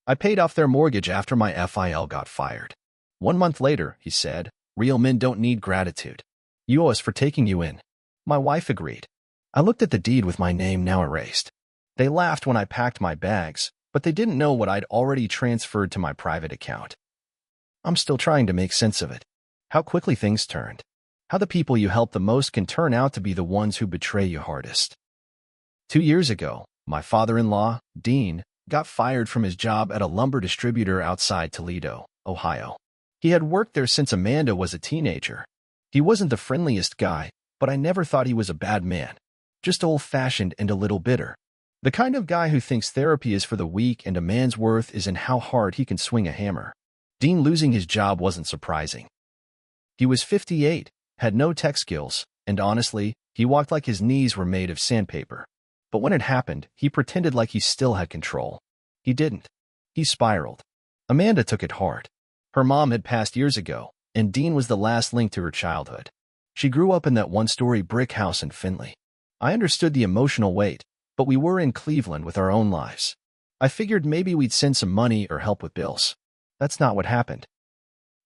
I paid off their mortgage after my FIL got fired. 1 month later, he said, real men don't need gratitude. You owe us for taking you in. My wife agreed. I looked at the deed with my name now erased. They laughed when I packed my bags, but they didn't know what I'd already transferred to my private account. I'm still trying to make sense of it. How quickly things turned. How the people you help the most can turn out to be the ones who betray you hardest. 2 years ago, my father-in-law, Dean, got fired from his job at a lumber distributor outside Toledo, Ohio. He had worked there since Amanda was a teenager. He wasn't the friendliest guy, but I never thought he was a bad man. Just old-fashioned and a little bitter. The kind of guy who thinks therapy is for the weak and a man's worth is in how hard he can swing a hammer. Dean losing his job wasn't surprising. He was 58, had no tech skills, and honestly, he walked like his knees were made of sandpaper. But when it happened, he pretended like he still had control. He didn't. He spiraled. Amanda took it hard. Her mom had passed years ago, and Dean was the last link to her childhood. She grew up in that one-story brick house in Findlay. I understood the emotional weight, but we were in Cleveland with our own lives. I figured maybe we'd send some money or help with bills. That's not what happened.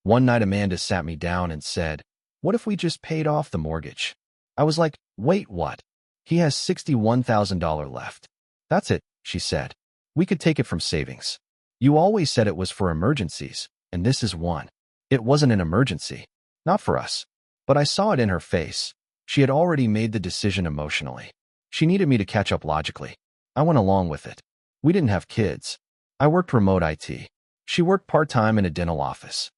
One night Amanda sat me down and said, "What if we just paid off the mortgage?" I was like, "Wait, what?" "He has $61,000 left." "That's it," she said. "We could take it from savings. You always said it was for emergencies, and this is one." It wasn't an emergency. Not for us. But I saw it in her face. She had already made the decision emotionally. She needed me to catch up logically. I went along with it. We didn't have kids. I worked remote IT. She worked part-time in a dental office.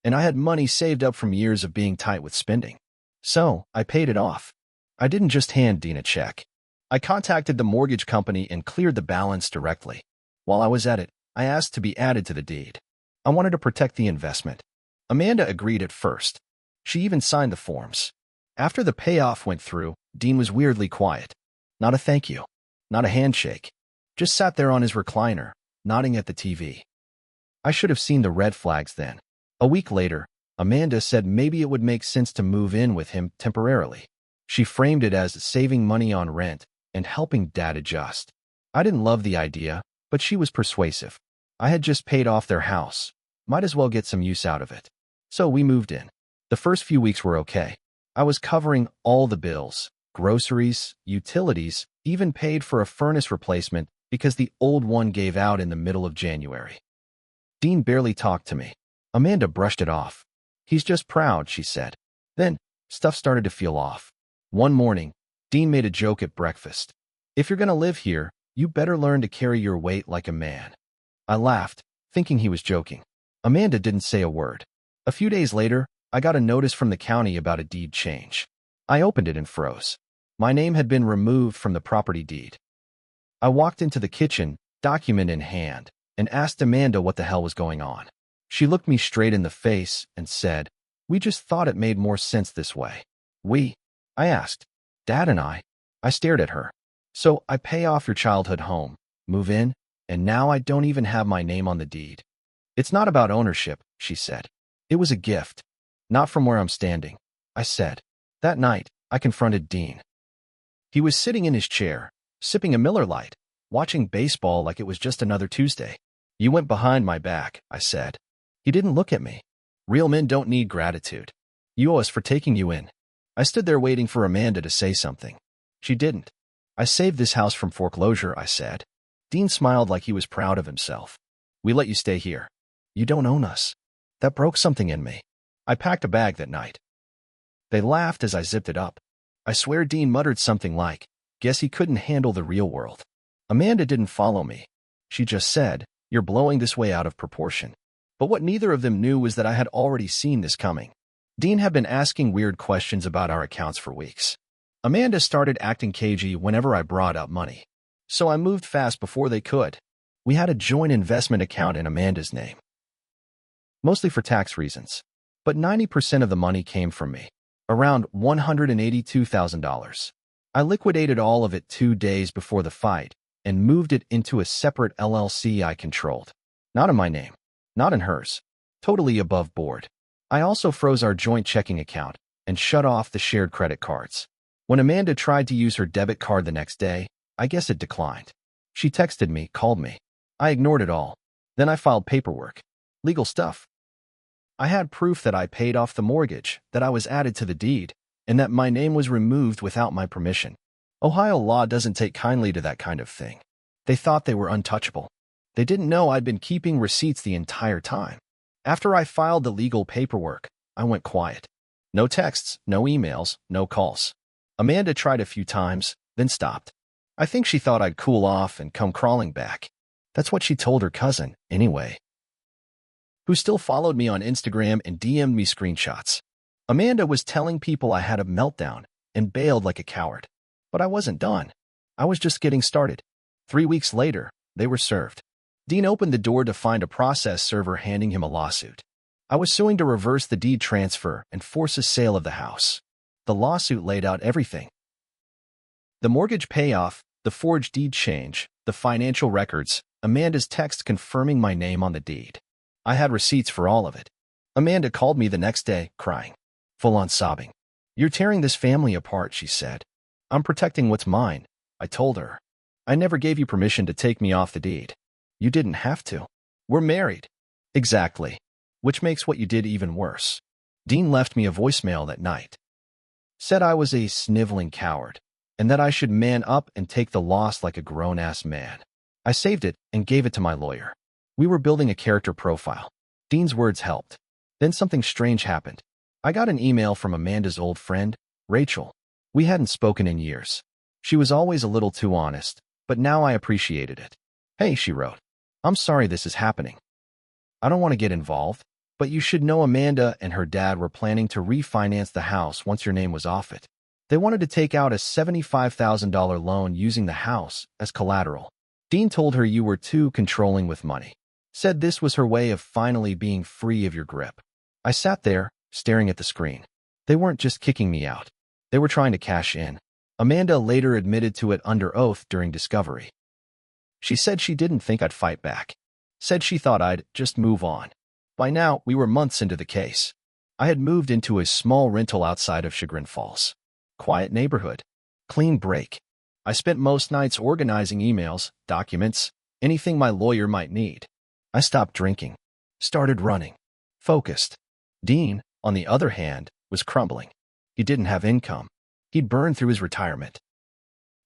And I had money saved up from years of being tight with spending. So, I paid it off. I didn't just hand Dean a check. I contacted the mortgage company and cleared the balance directly. While I was at it, I asked to be added to the deed. I wanted to protect the investment. Amanda agreed at first. She even signed the forms. After the payoff went through, Dean was weirdly quiet. Not a thank you. Not a handshake. Just sat there on his recliner, nodding at the TV. I should have seen the red flags then. A week later, Amanda said maybe it would make sense to move in with him temporarily. She framed it as saving money on rent and helping Dad adjust. I didn't love the idea, but she was persuasive. I had just paid off their house. Might as well get some use out of it. So we moved in. The first few weeks were okay. I was covering all the bills, groceries, utilities, even paid for a furnace replacement because the old one gave out in the middle of January. Dean barely talked to me. Amanda brushed it off. "He's just proud," she said. Then, stuff started to feel off. One morning, Dean made a joke at breakfast. "If you're gonna live here, you better learn to carry your weight like a man." I laughed, thinking he was joking. Amanda didn't say a word. A few days later, I got a notice from the county about a deed change. I opened it and froze. My name had been removed from the property deed. I walked into the kitchen, document in hand, and asked Amanda what the hell was going on. She looked me straight in the face and said, "We just thought it made more sense this way." "We?" I asked. "Dad and I." I stared at her. "So I pay off your childhood home, move in, and now I don't even have my name on the deed." "It's not about ownership," she said. "It was a gift. Not from where I'm standing," I said. That night, I confronted Dean. He was sitting in his chair, sipping a Miller Lite, watching baseball like it was just another Tuesday. "You went behind my back," I said. He didn't look at me. "Real men don't need gratitude. You owe us for taking you in." I stood there waiting for Amanda to say something. She didn't. "I saved this house from foreclosure," I said. Dean smiled like he was proud of himself. "We let you stay here. You don't own us." That broke something in me. I packed a bag that night. They laughed as I zipped it up. I swear Dean muttered something like, "Guess he couldn't handle the real world." Amanda didn't follow me. She just said, "You're blowing this way out of proportion." But what neither of them knew was that I had already seen this coming. Dean had been asking weird questions about our accounts for weeks. Amanda started acting cagey whenever I brought up money. So I moved fast before they could. We had a joint investment account in Amanda's name. Mostly for tax reasons. But 90% of the money came from me. Around $182,000. I liquidated all of it 2 days before the fight and moved it into a separate LLC I controlled. Not in my name. Not in hers. Totally above board. I also froze our joint checking account and shut off the shared credit cards. When Amanda tried to use her debit card the next day, I guess it declined. She texted me, called me. I ignored it all. Then I filed paperwork. Legal stuff. I had proof that I paid off the mortgage, that I was added to the deed, and that my name was removed without my permission. Ohio law doesn't take kindly to that kind of thing. They thought they were untouchable. They didn't know I'd been keeping receipts the entire time. After I filed the legal paperwork, I went quiet. No texts, no emails, no calls. Amanda tried a few times, then stopped. I think she thought I'd cool off and come crawling back. That's what she told her cousin, anyway, who still followed me on Instagram and DM'd me screenshots. Amanda was telling people I had a meltdown and bailed like a coward. But I wasn't done. I was just getting started. 3 weeks later, they were served. Dean opened the door to find a process server handing him a lawsuit. I was suing to reverse the deed transfer and force a sale of the house. The lawsuit laid out everything: the mortgage payoff, the forged deed change, the financial records, Amanda's text confirming my name on the deed. I had receipts for all of it. Amanda called me the next day, crying, full-on sobbing. "You're tearing this family apart," she said. "I'm protecting what's mine," I told her. "I never gave you permission to take me off the deed. You didn't have to. We're married." "Exactly. Which makes what you did even worse." Dean left me a voicemail that night. Said I was a sniveling coward, and that I should man up and take the loss like a grown-ass man. I saved it and gave it to my lawyer. We were building a character profile. Dean's words helped. Then something strange happened. I got an email from Amanda's old friend, Rachel. We hadn't spoken in years. She was always a little too honest, but now I appreciated it. "Hey," she wrote, "I'm sorry this is happening. I don't want to get involved, but you should know Amanda and her dad were planning to refinance the house once your name was off it. They wanted to take out a $75,000 loan using the house as collateral. Dean told her you were too controlling with money. Said this was her way of finally being free of your grip." I sat there, staring at the screen. They weren't just kicking me out. They were trying to cash in. Amanda later admitted to it under oath during discovery. She said she didn't think I'd fight back. Said she thought I'd just move on. By now, we were months into the case. I had moved into a small rental outside of Chagrin Falls. Quiet neighborhood. Clean break. I spent most nights organizing emails, documents, anything my lawyer might need. I stopped drinking. Started running. Focused. Dean, on the other hand, was crumbling. He didn't have income. He'd burned through his retirement.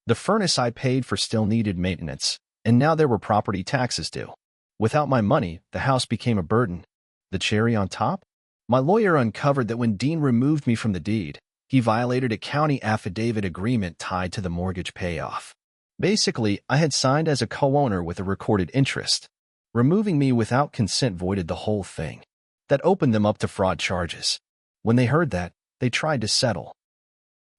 The furnace I paid for still needed maintenance, and now there were property taxes due. Without my money, the house became a burden. The cherry on top? My lawyer uncovered that when Dean removed me from the deed, he violated a county affidavit agreement tied to the mortgage payoff. Basically, I had signed as a co-owner with a recorded interest. Removing me without consent voided the whole thing. That opened them up to fraud charges. When they heard that, they tried to settle.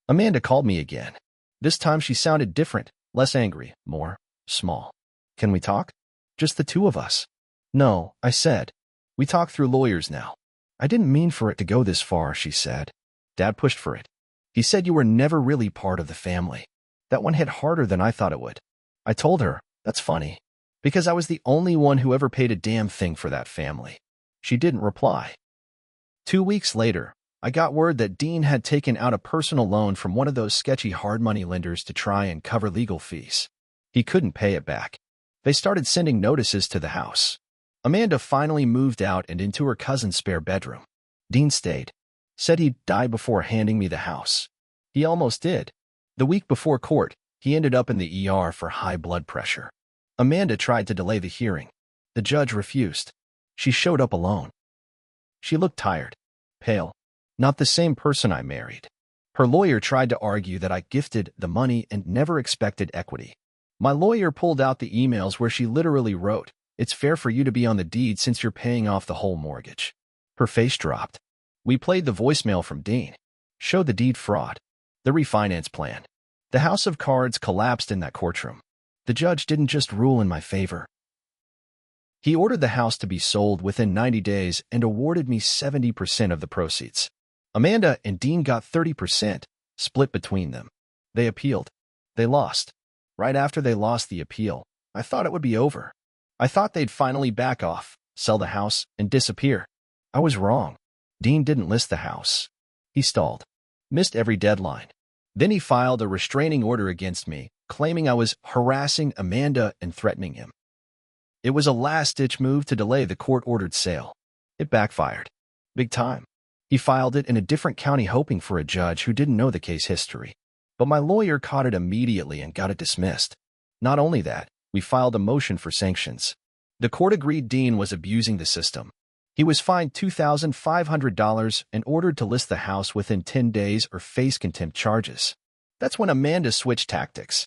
Amanda called me again. This time she sounded different, less angry, more small. "Can we talk? Just the two of us?" "No," I said. "We talk through lawyers now." "I didn't mean for it to go this far," she said. "Dad pushed for it. He said you were never really part of the family." That one hit harder than I thought it would. I told her, "That's funny, because I was the only one who ever paid a damn thing for that family." She didn't reply. 2 weeks later, I got word that Dean had taken out a personal loan from one of those sketchy hard money lenders to try and cover legal fees. He couldn't pay it back. They started sending notices to the house. Amanda finally moved out and into her cousin's spare bedroom. Dean stayed. Said he'd die before handing me the house. He almost did. The week before court, he ended up in the ER for high blood pressure. Amanda tried to delay the hearing. The judge refused. She showed up alone. She looked tired, pale, not the same person I married. Her lawyer tried to argue that I gifted the money and never expected equity. My lawyer pulled out the emails where she literally wrote, "It's fair for you to be on the deed since you're paying off the whole mortgage." Her face dropped. We played the voicemail from Dean. Showed the deed fraud. The refinance plan. The house of cards collapsed in that courtroom. The judge didn't just rule in my favor. He ordered the house to be sold within 90 days and awarded me 70% of the proceeds. Amanda and Dean got 30%, split between them. They appealed. They lost. Right after they lost the appeal, I thought it would be over. I thought they'd finally back off, sell the house, and disappear. I was wrong. Dean didn't list the house. He stalled. Missed every deadline. Then he filed a restraining order against me, claiming I was harassing Amanda and threatening him. It was a last-ditch move to delay the court-ordered sale. It backfired. Big time. He filed it in a different county hoping for a judge who didn't know the case history. But my lawyer caught it immediately and got it dismissed. Not only that, we filed a motion for sanctions. The court agreed Dean was abusing the system. He was fined $2,500 and ordered to list the house within 10 days or face contempt charges. That's when Amanda switched tactics.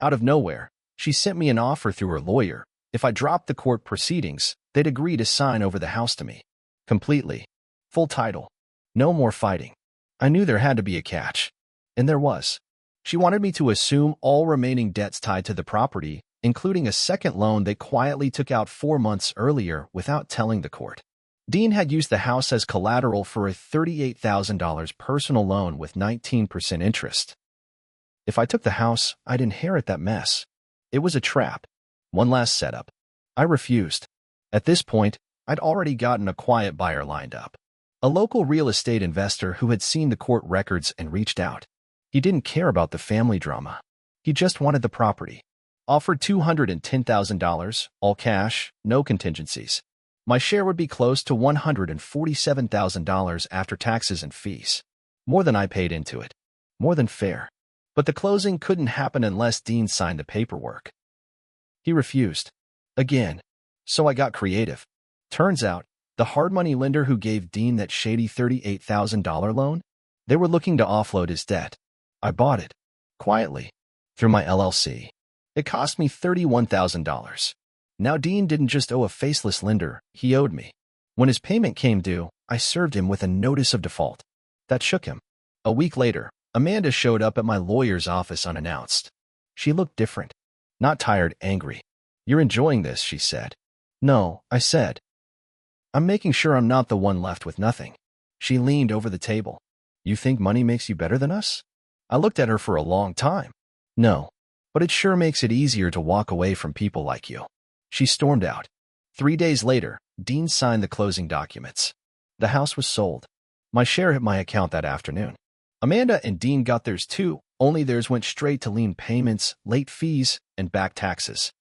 Out of nowhere, she sent me an offer through her lawyer. If I dropped the court proceedings, they'd agree to sign over the house to me. Completely. Full title. No more fighting. I knew there had to be a catch. And there was. She wanted me to assume all remaining debts tied to the property, including a second loan they quietly took out 4 months earlier without telling the court. Dean had used the house as collateral for a $38,000 personal loan with 19% interest. If I took the house, I'd inherit that mess. It was a trap. One last setup. I refused. At this point, I'd already gotten a quiet buyer lined up. A local real estate investor who had seen the court records and reached out. He didn't care about the family drama. He just wanted the property. Offered $210,000, all cash, no contingencies. My share would be close to $147,000 after taxes and fees. More than I paid into it. More than fair. But the closing couldn't happen unless Dean signed the paperwork. He refused. Again. So I got creative. Turns out, the hard money lender who gave Dean that shady $38,000 loan, they were looking to offload his debt. I bought it. Quietly. Through my LLC. It cost me $31,000. Now Dean didn't just owe a faceless lender, he owed me. When his payment came due, I served him with a notice of default. That shook him. A week later, Amanda showed up at my lawyer's office unannounced. She looked different. Not tired, angry. "You're enjoying this," she said. "No," I said. "I'm making sure I'm not the one left with nothing." She leaned over the table. "You think money makes you better than us?" I looked at her for a long time. "No, but it sure makes it easier to walk away from people like you." She stormed out. 3 days later, Dean signed the closing documents. The house was sold. My share hit my account that afternoon. Amanda and Dean got theirs too, only theirs went straight to lien payments, late fees, and back taxes.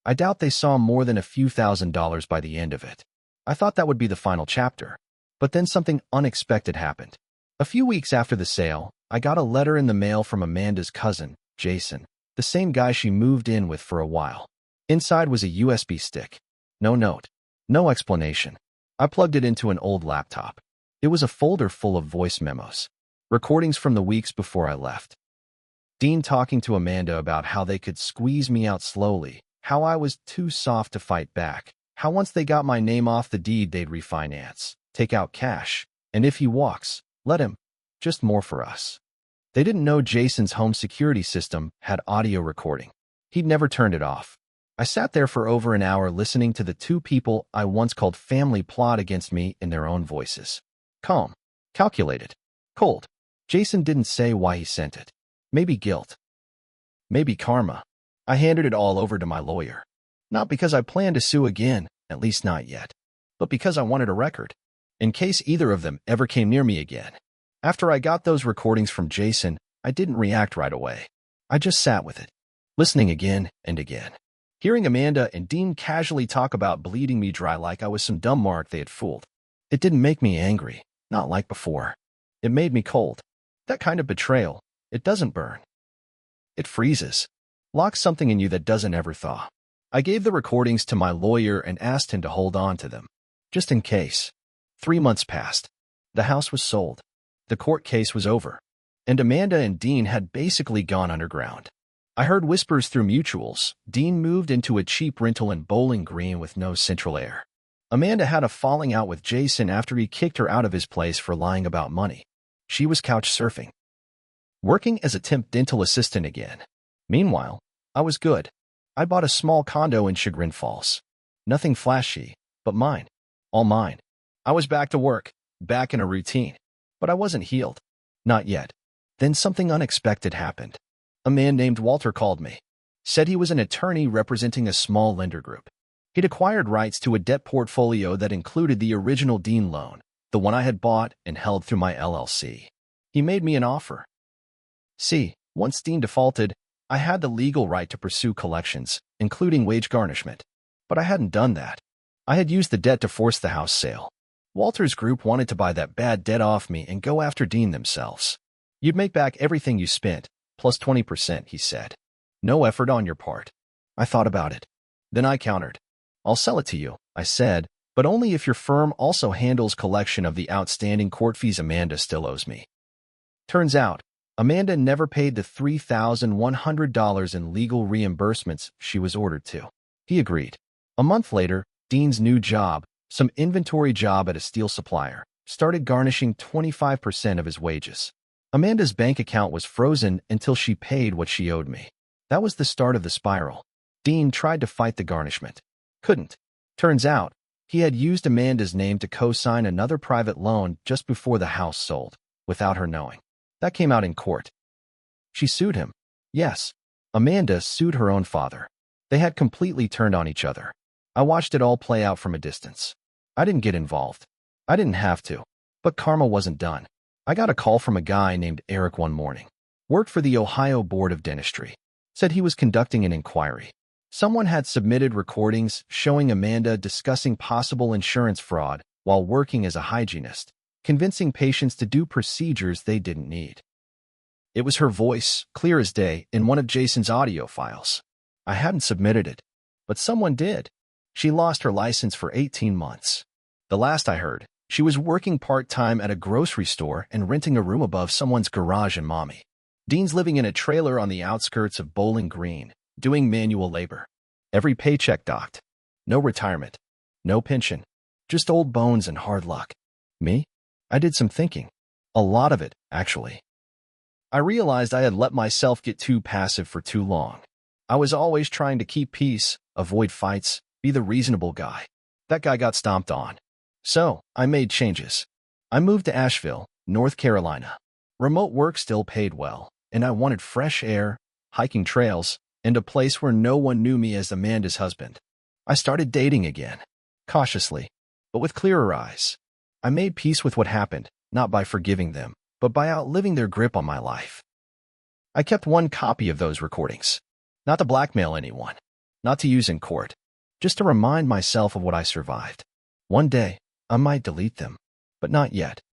I doubt they saw more than a few $1,000s by the end of it. I thought that would be the final chapter. But then something unexpected happened. A few weeks after the sale, I got a letter in the mail from Amanda's cousin, Jason, the same guy she moved in with for a while. Inside was a USB stick. No note. No explanation. I plugged it into an old laptop. It was a folder full of voice memos. Recordings from the weeks before I left. Dean talking to Amanda about how they could squeeze me out slowly, how I was too soft to fight back, how once they got my name off the deed they'd refinance, take out cash, and if he walks, let him. Just more for us. They didn't know Jason's home security system had audio recording. He'd never turned it off. I sat there for over an hour listening to the two people I once called family plot against me in their own voices. Calm. Calculated. Cold. Jason didn't say why he sent it. Maybe guilt. Maybe karma. I handed it all over to my lawyer. Not because I planned to sue again, at least not yet, but because I wanted a record, in case either of them ever came near me again. After I got those recordings from Jason, I didn't react right away. I just sat with it, listening again and again. Hearing Amanda and Dean casually talk about bleeding me dry like I was some dumb mark they had fooled. It didn't make me angry, not like before. It made me cold. That kind of betrayal, it doesn't burn. It freezes. Locks something in you that doesn't ever thaw. I gave the recordings to my lawyer and asked him to hold on to them, just in case. 3 months passed. The house was sold. The court case was over. And Amanda and Dean had basically gone underground. I heard whispers through mutuals. Dean moved into a cheap rental in Bowling Green with no central air. Amanda had a falling out with Jason after he kicked her out of his place for lying about money. She was couch surfing. Working as a temp dental assistant again. Meanwhile, I was good. I bought a small condo in Chagrin Falls. Nothing flashy, but mine. All mine. I was back to work, back in a routine. But I wasn't healed. Not yet. Then something unexpected happened. A man named Walter called me. Said he was an attorney representing a small lender group. He'd acquired rights to a debt portfolio that included the original Dean loan, the one I had bought and held through my LLC. He made me an offer. See, once Dean defaulted, I had the legal right to pursue collections, including wage garnishment. But I hadn't done that. I had used the debt to force the house sale. Walter's group wanted to buy that bad debt off me and go after Dean themselves. You'd make back everything you spent, plus 20%, he said. No effort on your part. I thought about it. Then I countered. I'll sell it to you, I said, but only if your firm also handles collection of the outstanding court fees Amanda still owes me. Turns out, Amanda never paid the $3,100 in legal reimbursements she was ordered to. He agreed. A month later, Dean's new job, some inventory job at a steel supplier, started garnishing 25% of his wages. Amanda's bank account was frozen until she paid what she owed me. That was the start of the spiral. Dean tried to fight the garnishment. Couldn't. Turns out, he had used Amanda's name to co-sign another private loan just before the house sold, without her knowing. That came out in court. She sued him. Yes, Amanda sued her own father. They had completely turned on each other. I watched it all play out from a distance. I didn't get involved. I didn't have to. But karma wasn't done. I got a call from a guy named Eric one morning. Worked for the Ohio Board of Dentistry. Said he was conducting an inquiry. Someone had submitted recordings showing Amanda discussing possible insurance fraud while working as a hygienist, convincing patients to do procedures they didn't need. It was her voice, clear as day, in one of Jason's audio files. I hadn't submitted it, but someone did. She lost her license for 18 months. The last I heard, she was working part-time at a grocery store and renting a room above someone's garage in Maumee. Dean's living in a trailer on the outskirts of Bowling Green, doing manual labor. Every paycheck docked. No retirement. No pension. Just old bones and hard luck. Me? I did some thinking. A lot of it, actually. I realized I had let myself get too passive for too long. I was always trying to keep peace, avoid fights, be the reasonable guy. That guy got stomped on. So, I made changes. I moved to Asheville, North Carolina. Remote work still paid well, and I wanted fresh air, hiking trails, and a place where no one knew me as Amanda's husband. I started dating again, cautiously, but with clearer eyes. I made peace with what happened, not by forgiving them, but by outliving their grip on my life. I kept one copy of those recordings, not to blackmail anyone, not to use in court, just to remind myself of what I survived. One day, I might delete them, but not yet.